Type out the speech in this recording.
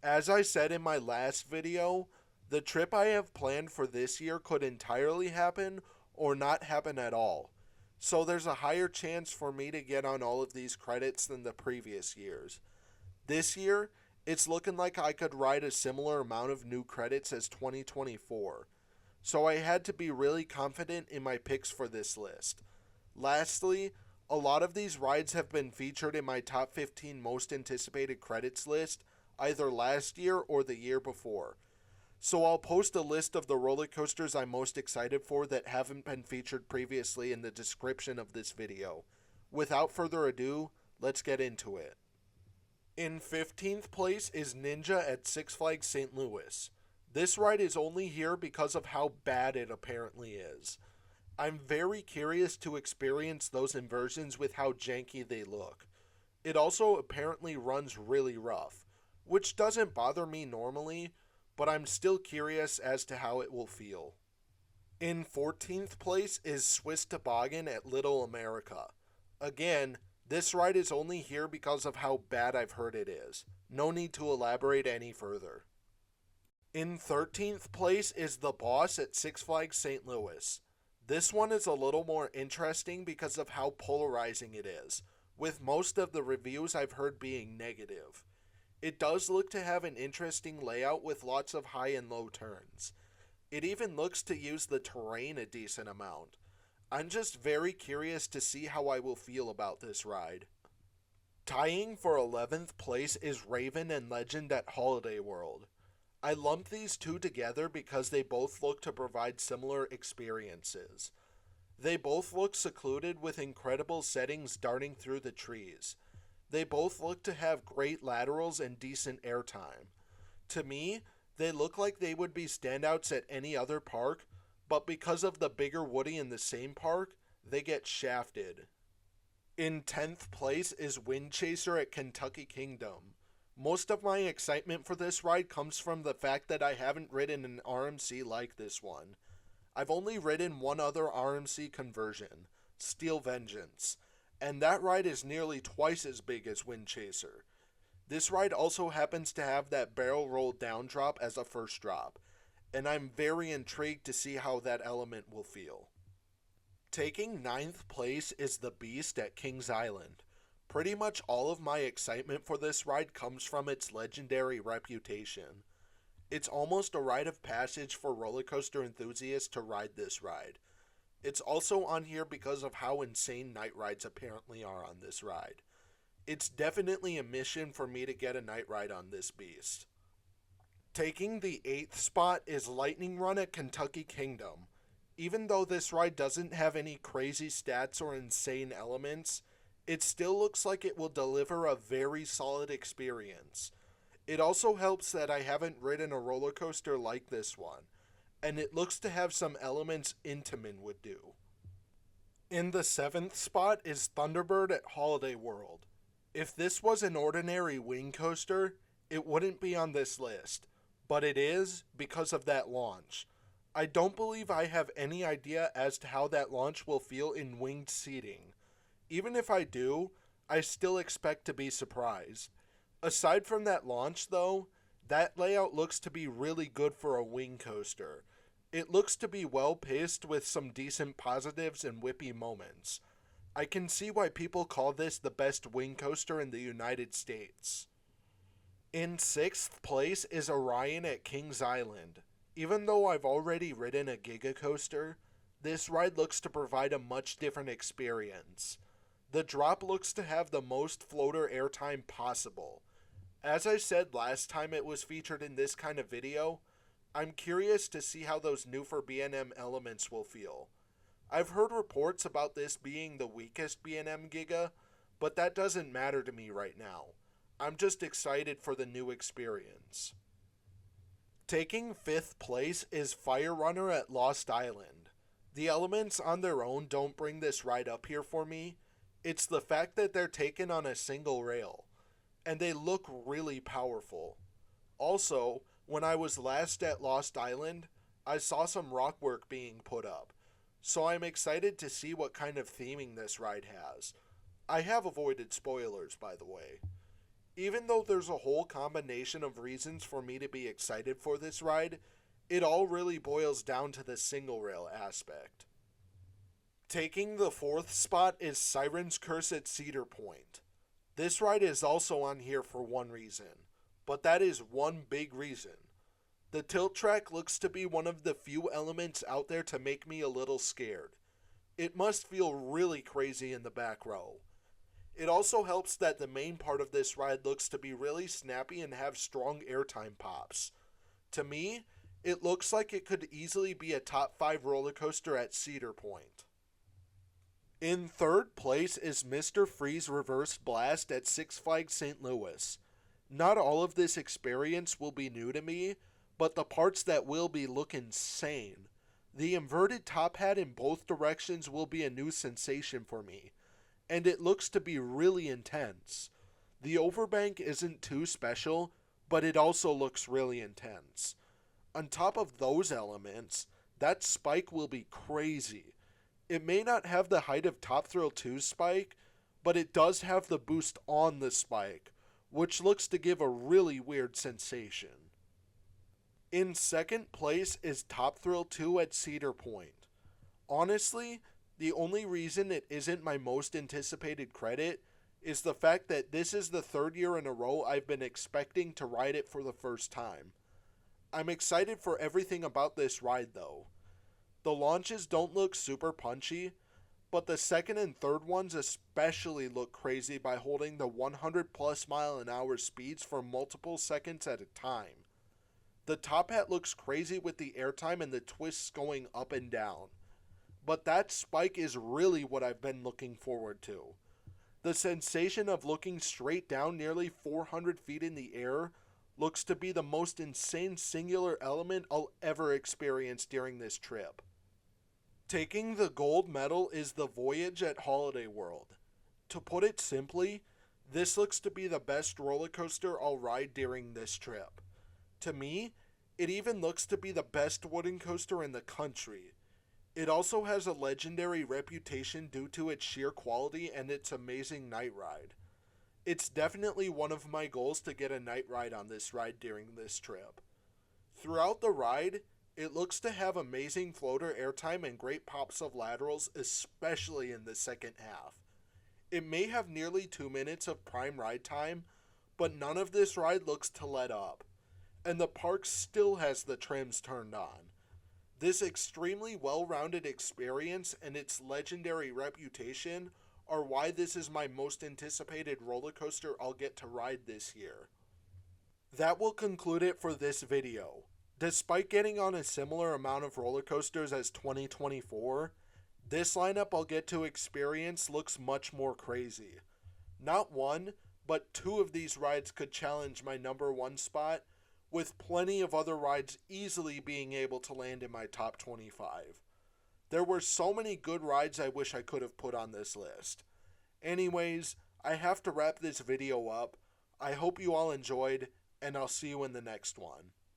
As I said in my last video, the trip I have planned for this year could entirely happen or not happen at all. So there's a higher chance for me to get on all of these credits than the previous years. This year, it's looking like I could ride a similar amount of new credits as 2024. So I had to be really confident in my picks for this list. Lastly, a lot of these rides have been featured in my top 15 most anticipated credits list either last year or the year before. So I'll post a list of the roller coasters I'm most excited for that haven't been featured previously in the description of this video. Without further ado, let's get into it. In 15th place is Ninja at Six Flags St. Louis. This ride is only here because of how bad it apparently is. I'm very curious to experience those inversions with how janky they look. It also apparently runs really rough, which doesn't bother me normally, but I'm still curious as to how it will feel. In 14th place is Swiss Toboggan at Little America. Again, this ride is only here because of how bad I've heard it is. No need to elaborate any further. In 13th place is The Boss at Six Flags St. Louis. This one is a little more interesting because of how polarizing it is, with most of the reviews I've heard being negative. It does look to have an interesting layout with lots of high and low turns. It even looks to use the terrain a decent amount. I'm just very curious to see how I will feel about this ride. Tying for 11th place is Raven and Legend at Holiday World. I lumped these two together because they both look to provide similar experiences. They both look secluded with incredible settings darting through the trees. They both look to have great laterals and decent airtime. To me, they look like they would be standouts at any other park, but because of the bigger Woody in the same park, they get shafted. In 10th place is Wind Chaser at Kentucky Kingdom. Most of my excitement for this ride comes from the fact that I haven't ridden an RMC like this one. I've only ridden one other RMC conversion, Steel Vengeance, and that ride is nearly twice as big as Wind Chaser. This ride also happens to have that barrel roll down drop as a first drop, and I'm very intrigued to see how that element will feel. Taking 9th place is the Beast at Kings Island. Pretty much all of my excitement for this ride comes from its legendary reputation. It's almost a rite of passage for roller coaster enthusiasts to ride this ride. It's also on here because of how insane night rides apparently are on this ride. It's definitely a mission for me to get a night ride on this beast. Taking the 8th spot is Lightning Run at Kentucky Kingdom. Even though this ride doesn't have any crazy stats or insane elements, it still looks like it will deliver a very solid experience. It also helps that I haven't ridden a roller coaster like this one, and it looks to have some elements Intamin would do. In the 7th spot is Thunderbird at Holiday World. If this was an ordinary wing coaster, it wouldn't be on this list, but it is because of that launch. I don't believe I have any idea as to how that launch will feel in winged seating. Even if I do, I still expect to be surprised. Aside from that launch though, that layout looks to be really good for a wing coaster. It looks to be well paced with some decent positives and whippy moments. I can see why people call this the best wing coaster in the United States. In 6th place is Orion at Kings Island. Even though I've already ridden a Giga coaster, this ride looks to provide a much different experience. The drop looks to have the most floater airtime possible. As I said last time it was featured in this kind of video, I'm curious to see how those new for B&M elements will feel. I've heard reports about this being the weakest B&M Giga, but that doesn't matter to me right now. I'm just excited for the new experience. Taking 5th place is Fire Runner at Lost Island. The elements on their own don't bring this ride up here for me. It's the fact that they're taken on a single rail, and they look really powerful. Also, when I was last at Lost Island, I saw some rock work being put up, so I'm excited to see what kind of theming this ride has. I have avoided spoilers, by the way. Even though there's a whole combination of reasons for me to be excited for this ride, it all really boils down to the single rail aspect. Taking the fourth spot is Siren's Curse at Cedar Point. This ride is also on here for one reason, but that is one big reason. The tilt track looks to be one of the few elements out there to make me a little scared. It must feel really crazy in the back row. It also helps that the main part of this ride looks to be really snappy and have strong airtime pops. To me, it looks like it could easily be a top 5 roller coaster at Cedar Point. In third place is Mr. Freeze Reverse Blast at Six Flags St. Louis. Not all of this experience will be new to me, but the parts that will be look insane. The inverted top hat in both directions will be a new sensation for me, and it looks to be really intense. The overbank isn't too special, but it also looks really intense. On top of those elements, that spike will be crazy. It may not have the height of Top Thrill 2's spike, but it does have the boost on the spike, which looks to give a really weird sensation. In second place is Top Thrill 2 at Cedar Point. Honestly, the only reason it isn't my most anticipated credit is the fact that this is the third year in a row I've been expecting to ride it for the first time. I'm excited for everything about this ride though. The launches don't look super punchy, but the second and third ones especially look crazy by holding the 100 plus mile an hour speeds for multiple seconds at a time. The top hat looks crazy with the airtime and the twists going up and down, but that spike is really what I've been looking forward to. The sensation of looking straight down nearly 400 feet in the air looks to be the most insane singular element I'll ever experience during this trip. Taking the gold medal is the Voyage at Holiday World. To put it simply, this looks to be the best roller coaster I'll ride during this trip. To me, it even looks to be the best wooden coaster in the country. It also has a legendary reputation due to its sheer quality and its amazing night ride. It's definitely one of my goals to get a night ride on this ride during this trip. Throughout the ride, it looks to have amazing floater airtime and great pops of laterals, especially in the second half. It may have nearly 2 minutes of prime ride time, but none of this ride looks to let up, and the park still has the trims turned on. This extremely well-rounded experience and its legendary reputation are why this is my most anticipated roller coaster I'll get to ride this year. That will conclude it for this video. Despite getting on a similar amount of roller coasters as 2024, this lineup I'll get to experience looks much more crazy. Not one, but 2 of these rides could challenge my number 1 spot, with plenty of other rides easily being able to land in my top 25. There were so many good rides I wish I could have put on this list. Anyways, I have to wrap this video up. I hope you all enjoyed, and I'll see you in the next one.